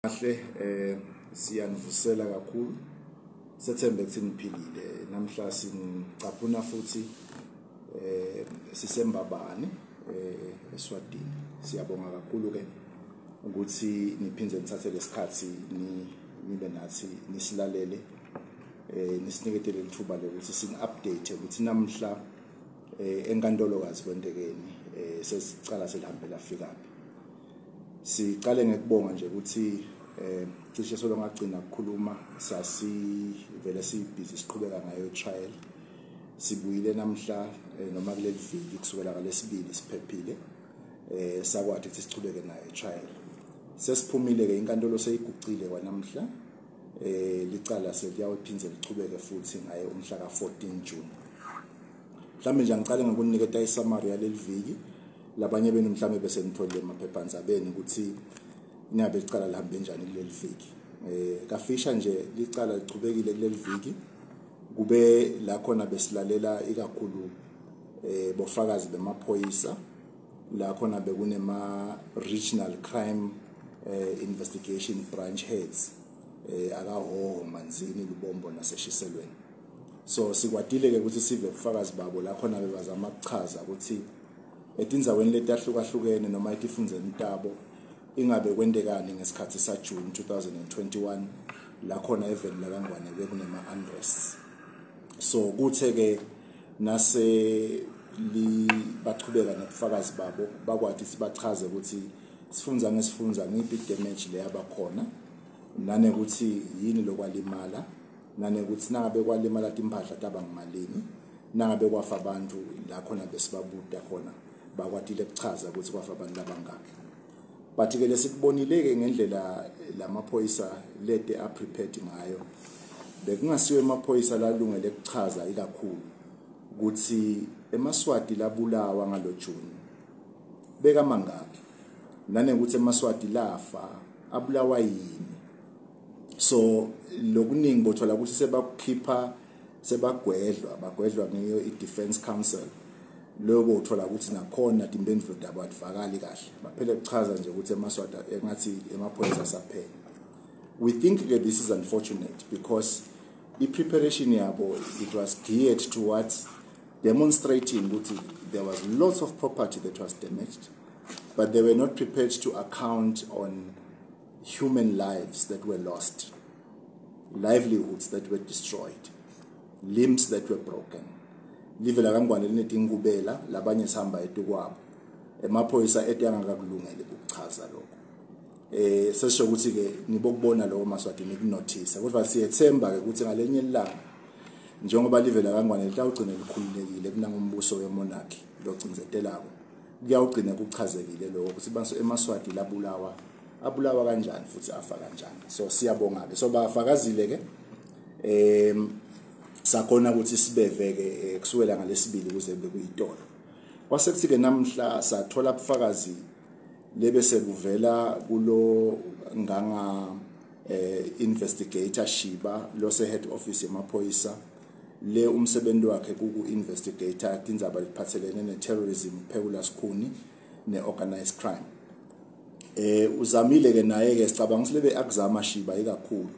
Kahle siyanivusela kakhulu sethembe ukuthi niphilile namhla sincaphuna futhi sisembabane eSwazini. Siyabonga kakhulu ke ukuthi niphindze nithathe lesikhathi nibe nathi nisilalele nisiniketele lithuba lokuthi sini-update ukuthi namhla enkantolokazi kwendekeni sesicala selihambela fikaphi. Siqale ngekubonga nje ukuthi cishe solongagcina ukukhuluma sasivele sibhizi siqhubeka ngayo trial. Sibuyile namhla noma kuleli viki kusukela ngalesibili siphephile sakwathi ukuthi sichubeke nayo trial. Sesiphumile ke inkantolo seyigucile kwanamhla licala seliyaphindze lichubeke futhi ngayo umhla ka-14 June. Mhlambe nje ngicale ngokuniketa isummary yaleli viki. Labanye benu mhlambe bese nitholile emaphephandabeni ukuthi ingabe licala lihambe njani kuleli viki. Kafisha nje licala lichubekile kuleli viki. Kube la khona besilalela ikakhulu bofakazi bemaphoyisa la khona bekunema regional crime investigation branch heads akaho Manzini, Lubombo naseShiselweni. So sikwatile ke ukuthi sive ubufakazi babo la khona bebazama ukuchaza ukuthi etindzaweni letahlukahlukene noma etifundeni intabo ingabe kwendekani ngesikhathi sa June 2021 la khona eveni la Kangwane bekunema unrest. So kuthe ke nase bachubeka nobufakazi babo bakwathi sibachaze ukuthi sifundza ngesifundza ngiphi damage le yabakhona nane ukuthi yini lokwalimala nane ukuthi nangabe kwalimala impahla tabangimalini nangabe kwafa abantu la khona besibabuda khona bakwatile kuchaza ukuthi kwafa abantu abangaki. But ke lesikubonile ke ngendlela lamaphoyisa lede a prepared ngayo bekungasiwe amaphoyisa lalungele kuchaza ikakhulu ukuthi eMaswati labulawa ngalo June beka mangaki nane ukuthi eMaswati lafa abulawa yini. So lokuningi bothola ukuthi sebakukhipha bagwedlwa ngiyo i-Defense Council. Lokho uthola ukuthi nakhona impendulo dabo adivakali kahle baphele kuchaza nje ukuthi eMaswati engathi emaphoyisa saphela. We think that this is unfortunate because i-preparation yabo it was geared towards demonstrating that there was lots of property that was damaged, but they were not prepared to account on human lives that were lost, livelihoods that were destroyed, limbs that were broken. Live la Kangwane linetingubela labanye sihamba etukwabo emaphoyisa etangakakulungele ukuchaza lokho. Sesisho ukuthi ke nibokubona lokho Maswati nikunotice kodwa siyethemba ke ukuthi ngalenye ilanga njengoba live la Kangwane litawugcina likhululekile kunangombuso wemonarchy logcinzetelako kuyawugcina kuchazekile lokho ukuthi eMaswati abulawa kanjani futhi afa kanjani. So siyabonga ke so bafakazile ke sakhona ukuthi sibeveke kusukela ngalesibili kuze bekuyitolo. Kwasekuthi ke namhla sathola ubufakazi lebese kuvela kulo nganga investigator Shiba lo se head office yemaphoyisa le umsebenzi wakhe kuku investigator tindzaba liphathelene ne-terrorism, peculiar khuni ne-organized crime. Uzamile ke naye ke sicabanga ukuthi lebe akuzama Shiba ikakhulu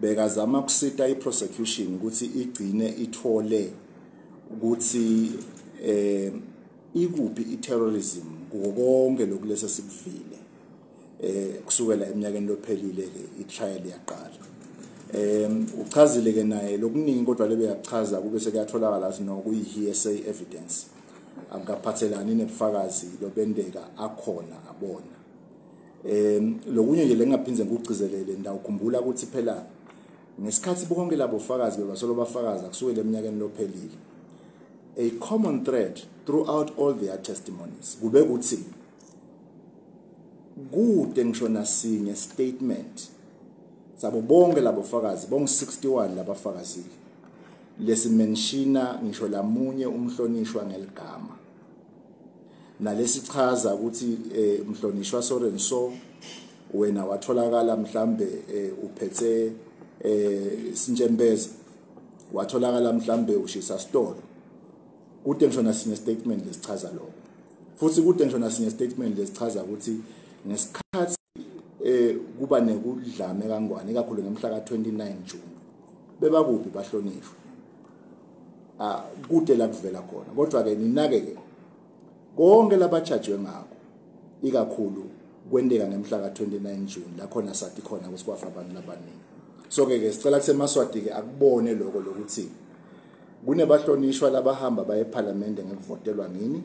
bekazama ukusita i-prosecution ukuthi igcine ithole ukuthi ikuphi i-terrorism konke lokulese sikufile kusukela eminyakeni lophelile ke i-trial yaqala. Uchazile ke naye lokuningi kodwa lebe yachaza kube sekuyatholakala ukuthi no kuyi-hearsay evidence akaphathelani nebufakazi lobendeka akhona abona. Lokunye nje lengaphindze ngikucizelele ndawukhumbula ukuthi phela ngesikhathi bonke labo bufakazi bebasolo bafakaza kusukela eminyakeni lophelile a common thread throughout all their testimonies kube kuthi kude ngisho nasinye statement sabo bonke labo bufakazi bonke 61 labafakazi lesimenshina ngisho lamunye umhlonishwa ngeligama nalesichaza ukuthi umhlonishwa Sorenso wena watholakala mhlambe uphethe Sinjembeza watholakala mhlambe ushisa store. Kude ngisho nasinye statement lesichaza lokho futhi kude ngisho nasinye statement lesichaza ukuthi ngesikhathi kuba nekudlame kangwane ikakhulu ngemhla ka29 June bebakuphi bahlonishwa kude la kuvela khona kodwa ke ninake ke konke labajajwe ngakho ikakhulu kwendeka ngemhla ka29 June la khona sathi khona kusikwafa abantu labaningi so ke sicela kusemaswati ke akubone lokho lokuthi kunebahlonishwa labahamba baye eParliament ngekuvotelwa ngini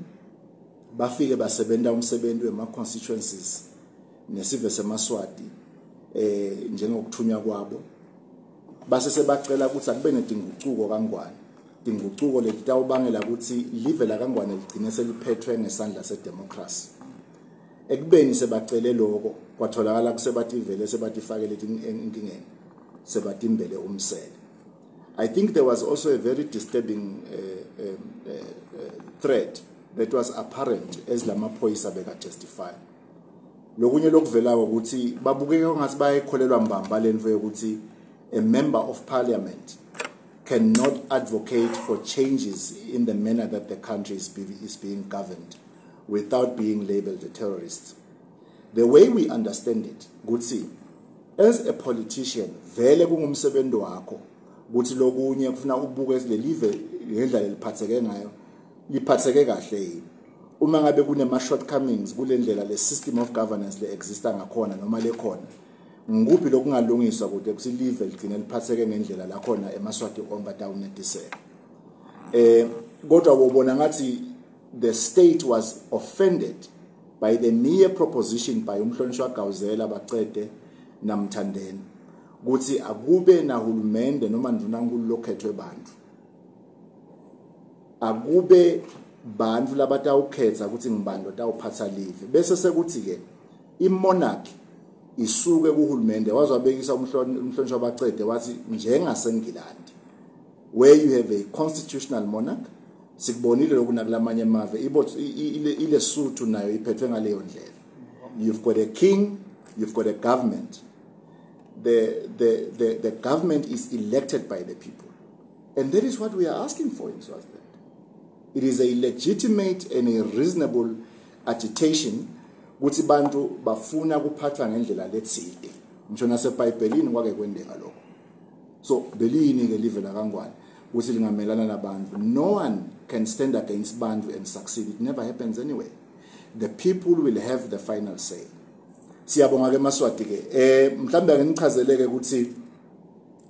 bafike basebenta umsebenzi wema constituencies nesive semaswati njengokuthunywa kwabo base sebacela ukuthi akube nedingucuko kangwane dingucuko letawubangela ukuthi live la kangwane ligcine seliphethwe ngesandla sedemocracy ekubeni sebacele lokho kwatholakala kusebathi vele sebatifakele inkingeni sebatimbele umsele. I think there was also a very disturbing threat that was apparent as lamaphoyisa beka justify lokunye lokuvela ukuthi babukeke ngathi bayekholelwa mbamba lenvo yokuthi a member of parliament cannot advocate for changes in the manner that the country is being governed without being labeled a terrorist. The way we understand it, Gutsi, as a politician, vele kungumsebenzi wakho, ukuthi lokunye kufuna ubuke lelive ngendlela liphatheke ngayo, liphatheke kahle yini. Uma ngabe kunema shortcomings kule ndlela le system of governance le exista ngakhona noma lekhona, ngikuphi lokungalungiswa kude kuthi live ligcine liphatheke ngendlela la khona emaswati onke atawunetiseka. Kodwa wobona ngathi the state was offended by the mere proposition by umhlonishwa Gawuzela bacede namthandeni ukuthi akube nahulumende noma ndunankulu lokhethwe bantu akube bantu labatawukhetha ukuthi ngibando tawuphatha live bese sekuthi ke imonarchy isuke kuhulumende wazwabekisa umhlonishwa bacede wathi njengaseNgilandi where you have a constitutional monarch sikubonile lokunakulamanye amave ile suthu nayo iphethwe ngaleyo ndlela. You've got a king, you've got a government. The government is elected by the people, and that is what we are asking for in Swaziland. It is a legitimate and a reasonable agitation ukuthi bantu bafuna kuphathwa ngendlela letside ngisho naseBhayibhelini kwake kwendeka lokho. So belini ke live la kangwane ukuthi lingamelana nabantu. No one can stand against bantu and succeed. It never happens anyway. The people will have the final say. Siyabonga ke Maswati ke mhlambe ake nichazeleke ukuthi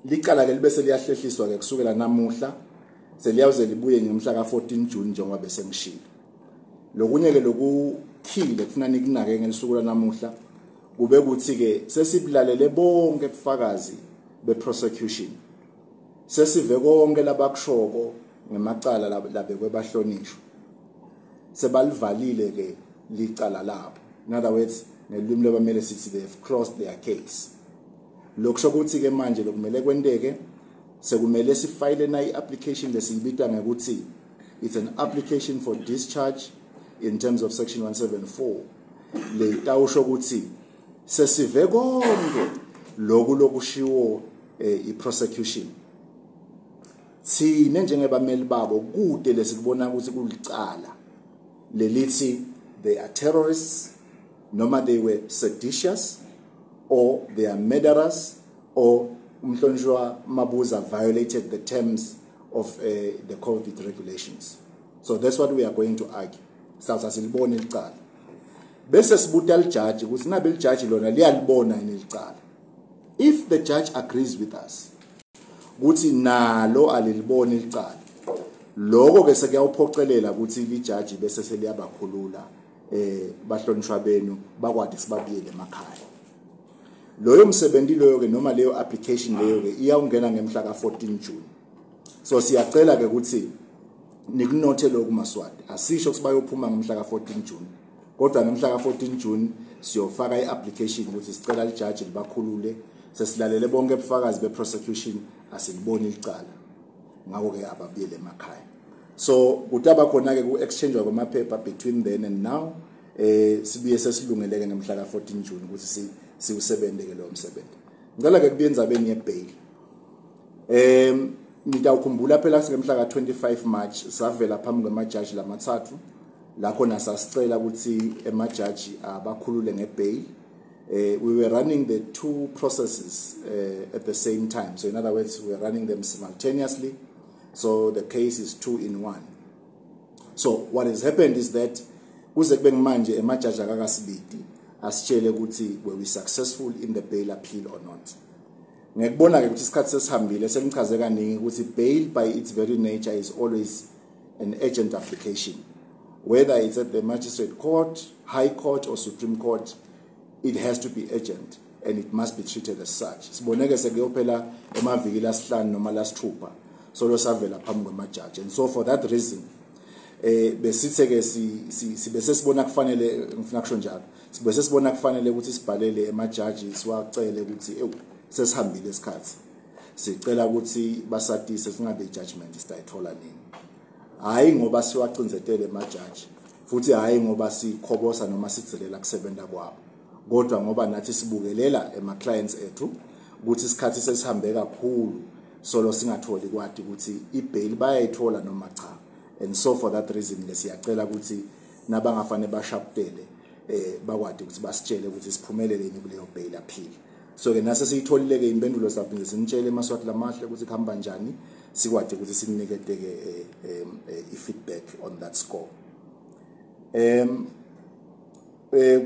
licala ke libese liyahlehliswa ke kusukela namuhla seliyawuze libuye ngemhla ka14 June njengoba bese ngishilo. Lokunye ke lokukhile kufuna nikunake ngelisuku lanamuhla kube kuthi ke sesibulalele bonke ubufakazi beprosecution. Sesive konke labakushoko ngemacala labekwe bahlonishwa. Sebalivalile ke licala labo. In other words, nelimi lebamele sithi they have closed their case. Lokusho ukuthi ke manje lokumele kwendeke sekumele sifile na i-application lesiyibita ngekuthi it's an application for discharge in terms of section 174 le tawusho ukuthi sesive konke lokushiwo i-prosecution thina njengebameli babo kude lesikubona ukuthi kulicala lelithi they are terrorists noma they were seditious or they are murderers or umhlonishwa Mabuza violated the terms of the COVID regulations. So that's what we are going to argue. Sawusa silibona ilicala bese sibuta judge ukuthi nabe judge lona liyalibona ilicala. If the judge agrees with us ukuthi nalo alilibona ilicala lokho ke sekuyawuphocelela ukuthi ijudge bese seliyabakhulula bahlonishwa benu bakwade sibabiyele emakhaya. Loyo msebenzi loyo ke noma leyo application leyo ke iyawungena ngemhla ka14 June. So siyacela ke ukuthi nikunothe lokhu Maswati asisho ukuthi bayophuma ngemhla ka14 June kodwa ngemhla ka14 June siyofaka iapplication ukuthi sicela ijudge libakhulule sesilalele bonke ubufakazi beprosecution asiliboni ilicala ngako ke ababiyele emakhaya. So kutaba khona ke ku-exchange kwamaphepha between then and now sibuye sesilungeleke ngemhla ka14 June ukuthi siwusebenzele lo msebenzi. Ngicela ke kubuye endzabeni yebail. Nitawukhumbula phela ngemhla ka25 March savela phambi kwamajaji lamathathu la khona sasicela ukuthi emajaji abakhulule ngebail we were running the two processes at the same time. So in other words, we were running them simultaneously. So the case is 2 in 1. So what has happened is that kuze kube manje emajaji akakasibidi asitshele ukuthi were we successful in the bail appeal or not. Ngekubona ke ukuthi isikhathi sesihambile sengchaze kaningi ukuthi bail by its very nature is always an urgent application. Whether it's at the magistrate court, high court or supreme court, it has to be urgent and it must be treated as such. Siboneke sekuyophela emaviki lasihlanu noma lasithupha solo savela phambi kwemajaji. And so for that reason besitheke sibese sibona kufanele ngifuna kusho njalo sibese sibona kufanele ukuthi sibhalele emajaji siwacele ukuthi sesihambile isikhathi sicela ukuthi basatise singabe ijudgment isitayithola nini hayi ngoba siwacindzetele emajaji futhi hayi ngoba sikhobosa noma sidzilela kusebenza kwabo kodwa ngoba nathi sibukelela ema clients ethu ukuthi isikhathi sesihambe kakhulu solo singatholi kwadi ukuthi ibail bayayithola noma cha. And so for that reason lesiyacela ukuthi nabangafane bashaptele bakwadi ukuthi basitshele ukuthi siphumelele yini kuleyo bail appeal. So ke nase siyitholile ke impendulo saphinde sinitshele emaswati lamahle ukuthi khamba njani sikwadi ukuthi sinikete ke feedback on that score.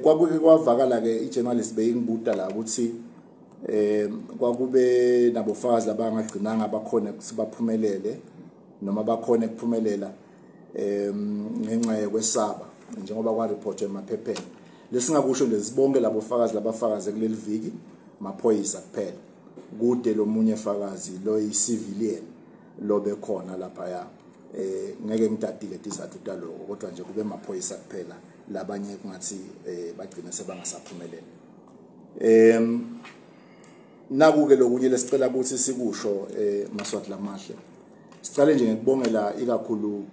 Kwakuke kwavakala ke ijournalist beyingibuda la ukuthi kwakube nabofakazi labangagcinanga bakhona ukuthi baphumelele noma bakhona ukuphumelela ngenxa yokwesaba njengoba kwa report emaphepheni lesingakusho lezibonke labofakazi labafakaze kuleli viki maphoyisa kuphela kude lo munye fakazi lo civilian lo bekhona lapha ya ngeke ngidadile tizathu taloko kodwa nje kube maphoyisa kuphela labanye kungathi bagcina sebangasaphumelele. Nakuke lokunye lesicela ukuthi sikusho maswati lamahle sicale nje ngikubongela ikakhulu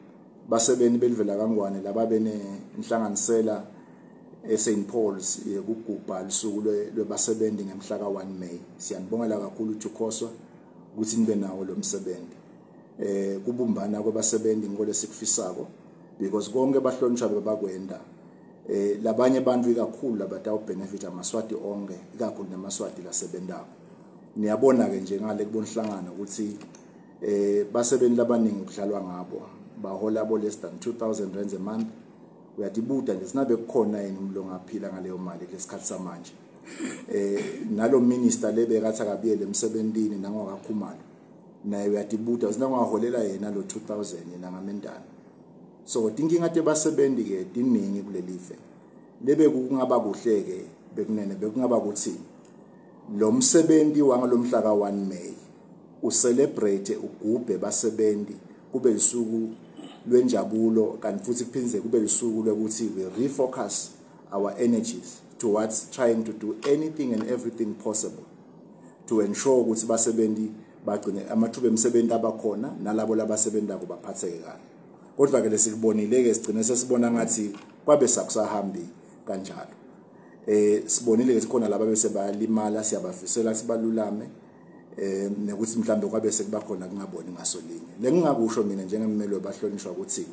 basebeni belivela kangwane lababene inhlanganisela eSt Paul's yekugubha lisuku lwebasebenzi ngemhla ka 1 May. Siyanibongela kakhulu uJukhoswa ukuthi nibe nawo lo msebenzi. Kubumbana kwabasebenzi ngole sikufisako because konke bahlonishwa bebakwenda. Labanye abantu ikakhulu labatawu benefit amaswati onke ikakhulu namaswati lasebendako. Niyabona ke nje ngale kubonhlangano ukuthi basebenzi labaningi kudlalwa ngabo bahola bo less than 2,000 rands a month. Uyatibuda nje sinabe kukhona yini umlo ngaphila ngaleyo mali lesikhathi samanje. Nalo minister lebekathi akabiyele emsebenzini nangokakhumalo naye uyatibuda sinangaholela yena lo 2,000 yena ngamendana. So inkinga tebasebenzi ke diningi kulelive lebe kungaba kuhle ke bekunene bekungaba kuthi lo msebenzi wangalomhla ka 1 May ucelebrate ugubhe basebenzi kube lisuku lwenjabulo kanti futhi kuphindze kube lisuku lokuthi we refocus our energies towards trying to do anything and everything possible to ensure ukuthi basebenzi bagcine amathuba emsebenzi abakhona nalabo labasebenza kubaphatheke kahle. Kodwa ke lesikubonile ke sigcine sesibona ngathi kwabe sakusahambi kanjalo. Sibonile ke sikhona laba bese bayalimala siyabafisela sibalulame nekuthi mhlambe kwabe sekubakhona kungaboni ngasolinye. Lengingakusho mina njengemmeli webahlonishwa ukuthi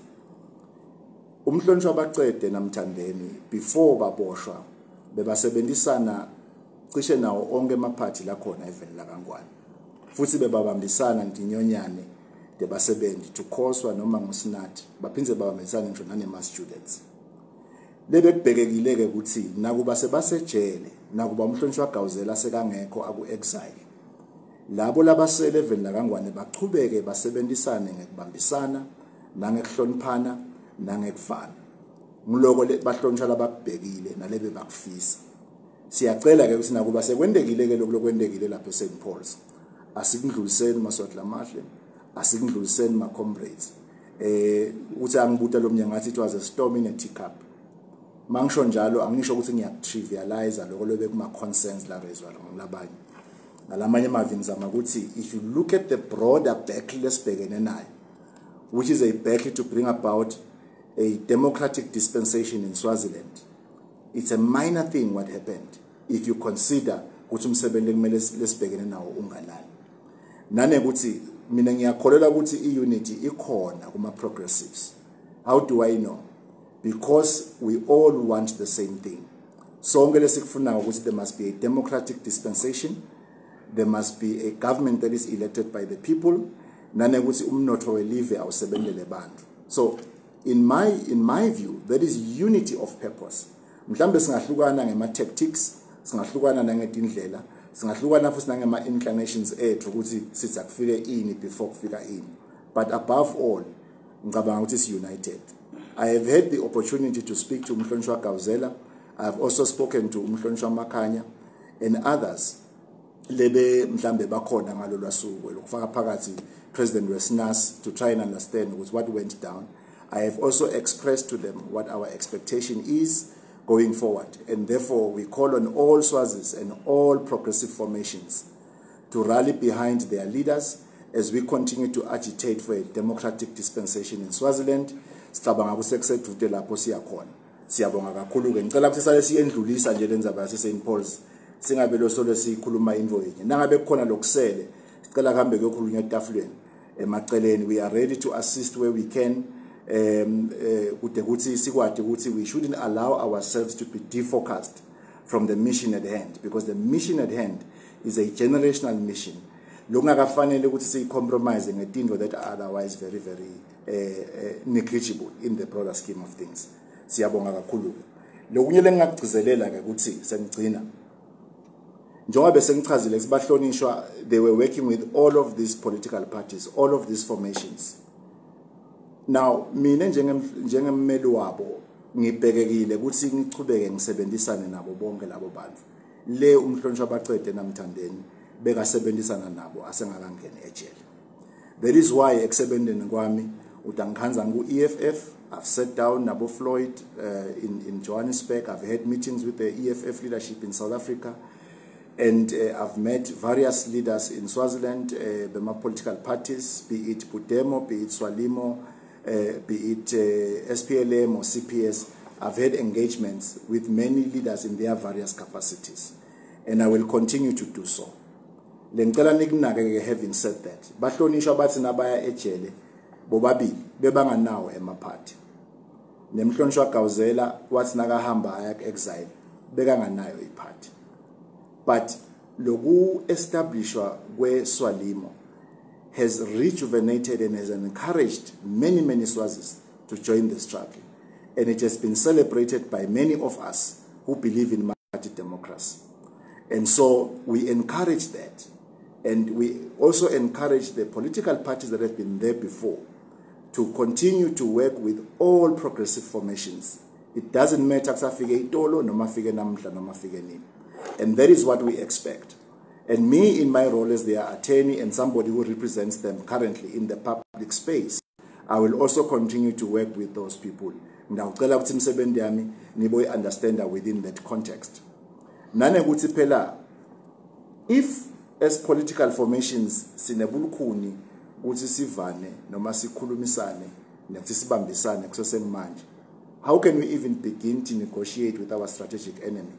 umhlonishwa abacede namthandeni before baboshwa bebasebenzisana cishe nawo onke amaphathi la khona eveni la Kangwane futhi bebabambisana ndinyonyane debasebenzi tukhoswa noma ngusinathi baphindze babambisana ngisho nanema students. Lebe kubhekekile ke ukuthi nakuba sebasejele nakuba umhlonishwa Gawuzela sekangekho aku exile labo labasele eveni la Kangwane bachubeke basebenzisane ngekubambisana nangekuhloniphana nangekufana ngiloko bahlonishwa labakubhekile nalebe bakufisa. Siyacela ke ukuthi nakuba sekwendekile ke lokwendekile lapha eSt Paul's asikudluliseni maswati lamahle asikudluliseni ma comrades uthi angibuta lo mnyango ngathi it was a storm in a teacup. Mangisho njalo angisho ukuthi ngiyatrivialize lokho lobe kuma concerns la raised labanye ngalamanye amavini zama ukuthi if you look at the broader backless begene nayo which is a battle to bring about a democratic dispensation in Swaziland, it's a minor thing what happened if you consider ukuthi umsebenzi kumele lesibhekene nawo unganani. Nane ukuthi mina ngiyakholela ukuthi iunity ikhona kuma progressives. How do I know? Because we all want the same thing. sonke lesikufunayo ukuthi there must be a democratic dispensation, there must be a government that is elected by the people, nanekuthi umnotho welive awusebenzele bantu. So in my view, there is unity of purpose. Mhlambe singahlukana ngema tactics, singahlukana nangetindlela, singahlukana futhi nangema inclinations ethu ukuthi sithi akufike ini before kufika ini. But above all, ngicabanga ukuthi is united. I have had the opportunity to speak to Umhlonishwa Gawuzela. I have also spoken to Umhlonishwa Makhanya and others. Lebe mhlambe bakhona ngalolu suku lokufaka phakathi President Wesnas to try and understand what went down. I have also expressed to them what our expectation is going forward, and therefore we call on all Swazis and all progressive formations to rally behind their leaders as we continue to agitate for a democratic dispensation in Swaziland. Sicabanga kusesedute lapho siyakhona. Siyabonga kakhulu ke. Ngicela ukuthi sale siyendlulisa nje lenzaba yase St Paul's. Singabe lo solo sikhuluma into yenye. Nangabe kukhona lokusele, sicela kuhambe kuyokhulunywa etafuleni emaceleni. We are ready to assist where we can. We shouldn't allow ourselves to be defocused from the mission at hand, because the mission at hand is a generational mission. Lokungakafanele ukuthi siyicompromise ngetinto that are otherwise very negligible in the broader scheme of things. Siyabonga kakhulu. Lokunye lengakugcizelela ke ukuthi sengigcina. Njengoba sengichazile sibahlonishwa, they were working with all of these political parties, all of these formations. Now, mina njengemmeli wabo ngibhekekile ukuthi ngichubeke ngisebenzisane nabo bonke labo bantu. Le umhlonishwa baqede namthandeni bekasebenzisana nabo asengakangena ejele. That is why ekusebenzeni kwami utangikhanza ku-EFF. I've sat down nabo Floyd in Johannesburg. I've had meetings with the EFF leadership in South Africa. And I've met various leaders in Swaziland, the political parties, be it Pudemo, be it Swalimo, be it SPLM or CPS. I've had engagements with many leaders in their various capacities, and I will continue to do so. Having said that, bahlonishwa bathi nabaya ejele bobabili bebanganawo emaphathi. Nemhlonishwa Gawuzela wathi nakahamba aya exile bekanganayo iphathi. But loku establishwa kwe Swalimo has rejuvenated and has encouraged many Swazis to join the struggle. And it has been celebrated by many of us who believe in multi democracy. And so we encourage that. And we also encourage the political parties that have been there before to continue to work with all progressive formations. It doesn't matter kusafike itolo noma fike namhla noma fike nini. And that is what we expect. And me, in my role as their attorney and somebody who represents them currently in the public space, I will also continue to work with those people. Now, understand that within that context. If as political formations, sinebulukuni, uthi sivane, noma sikhulumisane, nethi sibambisane kusesengmanje, how can we even begin to negotiate with our strategic enemy?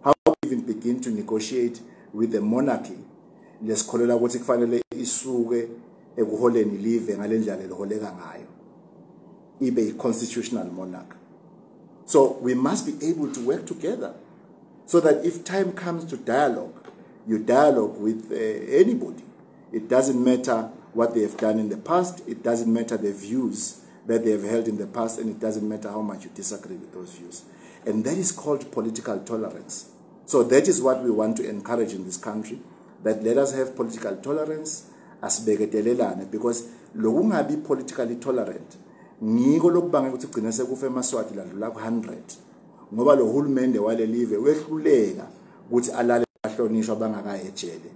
How can we even begin to negotiate with the monarchy? Lesikholela ukuthi kufanele isuke ekuholeni live ngalendlela eliholeka ngayo. Ibe a constitutional monarch. So we must be able to work together so that if time comes to dialogue, you dialogue with anybody. It doesn't matter what they have done in the past. It doesn't matter the views that they have held in the past, and it doesn't matter how much you disagree with those views. And that is called political tolerance. So that is what we want to encourage in this country, that let us have political tolerance as begetelelane, because lokungabi politically tolerant ngiko lokubanga ukuthi kugcina sekufa emaswati la 100 ngoba lo hulumende wale live wehluleka ukuthi alale bahlonishwa bangakayejele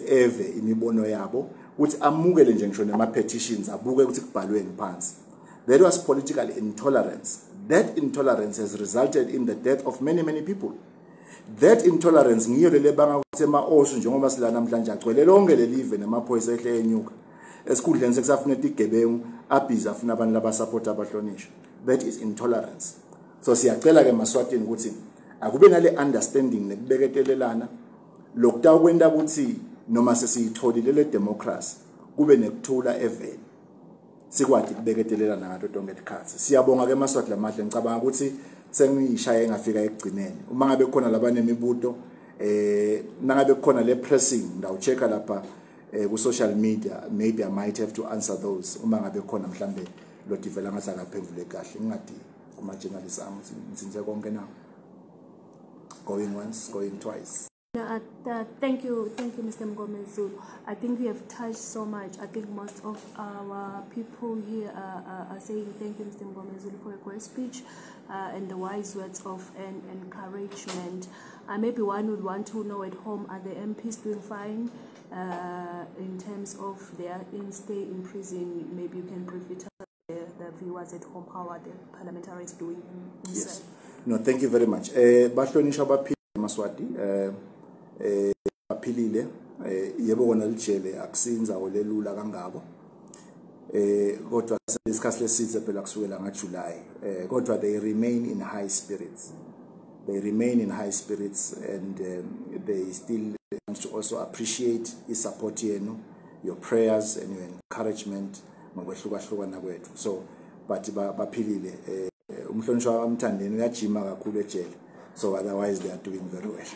eve imibono yabo ukuthi amukele nje ngisho nema petitions abuke ukuthi kubhalweni phansi. That was political intolerance. That intolerance has resulted in the death of many people. That intolerance ngiyo lele banga ukuthi ema-osu njengoba sila namhlanje agcwele lonke lelive nemaphoyisa ehle enyuka esikhundleni sekusafuneka igebengu abhiza afuna abantu labasupport abahlonishwa. That is intolerance. So siyacela ke maswatini ukuthi akube nale understanding nekubeketelelana lokutawu kwenda ukuthi noma sesiyitholile le democracy kube nekuthula eveni sikwathi kubeketelelana ngato tonke isikhathi. Siyabonga ke maswati lamahle ngicabanga ukuthi sengishaya engafika ekugcineni. Uma ngabe khona labanemibuto nangabe khona le pressing ngawuchecka lapha ku social media, maybe I might have to answer those uma ngabe khona mhlambe lo divela ngasakaphendule kahle ngingadi kuma journalists ami nsinze konke na going once going twice. Thank you, Mr. Mngomezulu. I think you have touched so much. I think most of our people here are saying thank you, Mr. Mngomezulu, for a great speech and the wise words of encouragement. Maybe one would want to know at home, are the MPs doing fine in terms of their stay in prison? Maybe you can briefly tell the viewers at home how are the parliamentaries doing inside? Yes. No, thank you very much. Bahlonishwa abaphili eMaswati baphilile yebo kona lijele akusinza olelula kangabo kodwa isikhathi lesithe phela kusukela ngaJuly kodwa they remain in high spirits. They remain in high spirits and they still want to also appreciate your support yenu, your prayers and your encouragement ngokwehlukahlukana kwethu. So but baphilile umhlonishwa wamthandeni uyajima kakhulu ejele. So otherwise they are doing very well.